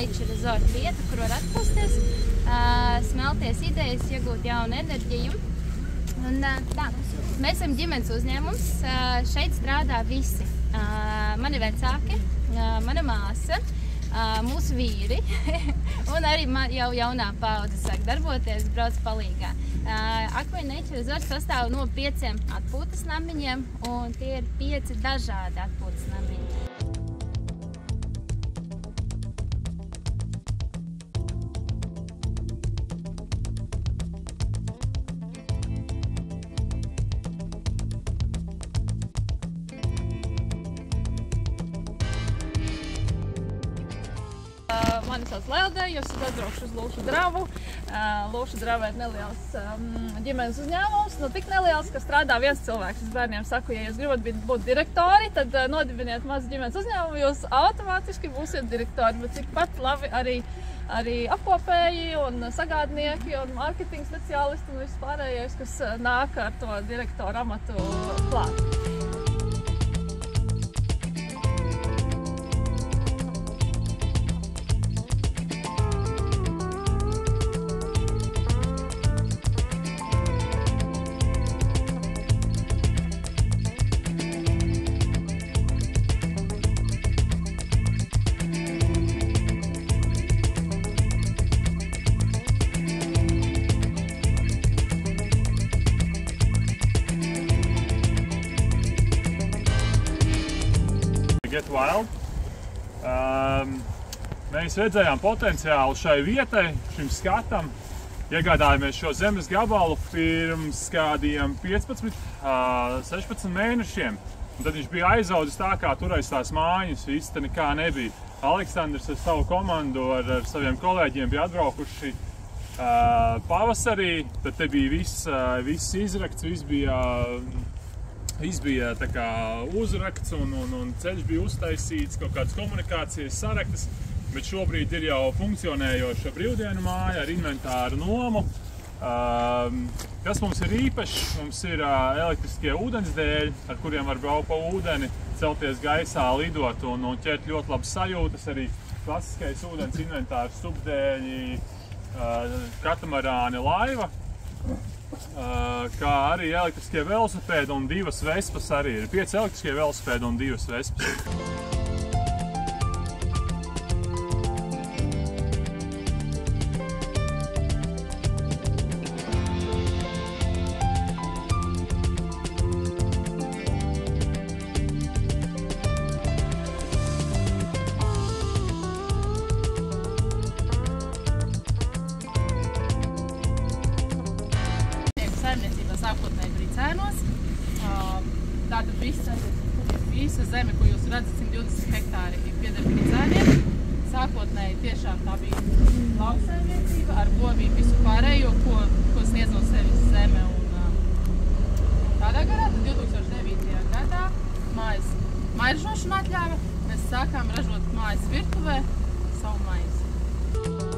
Nature Resort vieta, kur var atpūsties, smelties idejas, iegūt jaunu enerģiju. Un, tā, mēs esam ģimenes uzņēmums, šeit strādā visi. Mani vecāki, mana māsa, mūsu vīri un arī jau jaunā paudze sāk darboties, brauc palīgā. Akmeņu Nature Resort sastāv no 5 atpūtas namiņiem, un tie ir 5 dažādi atpūtas namiņi. Mani sauc Lelde, es aizbraukšu uz Lūšu dravu. Lūšu drava ir neliels ģimenes uzņēmums, tik neliels, ka strādā viens cilvēks. Es bērniem saku, ja jūs gribat būt direktori, tad nodibiniet mazu ģimenes uzņēmumu, jūs automātiski būsiet direktori, bet cik pat labi arī apkopēji un sagādnieki un mārketinga speciālisti un viss pārējais, kas nāk ar to direktoru amatu klāt. Get Wild. Mēs redzējām potenciālu šai vietai, šim skatam. Iegādājāmies šo zemes gabalu pirms kādiem 15, 16 mēnešiem. Un tad viņš bija aizaudzis tā, kā turais tās mājas, viss te nekā nebija. Aleksandrs ar savu komandu, ar saviem kolēģiem bija atbraukuši pavasarī. Tad te bija viss izrakts, viss bija tā kā uzrakts un ceļš bija uztaisīts, kaut kādas komunikācijas saraktas, bet šobrīd ir jau funkcionējoša brīvdienu māja ar inventāru nomu. Kas mums ir īpašs? Mums ir elektriskie ūdensdēļi, ar kuriem var braukt pa ūdeni, celties gaisā, lidot un ķert ļoti labas sajūtas. Arī klasiskais ūdens inventārs, stupdēļi, katamarāni, laiva. Kā arī elektriskie velosipēdi un 2 vespas arī ir. 5 elektriskie velosipēdi un 2 vespas. Saimniecībā sākotnēji Bricēnos. Tātad visa zeme, ko jūs redzat, 120 hektāri, pieder Bricēniem. Sākotnēji tiešām tā bija lauksaimniecība ar govīm visu pārējo, ko sniedz no sevis zeme. Tādā garā, tad 2009. gadā mājas ražošana atļāva, mēs sākām ražot mājas virtuvē savu maizi.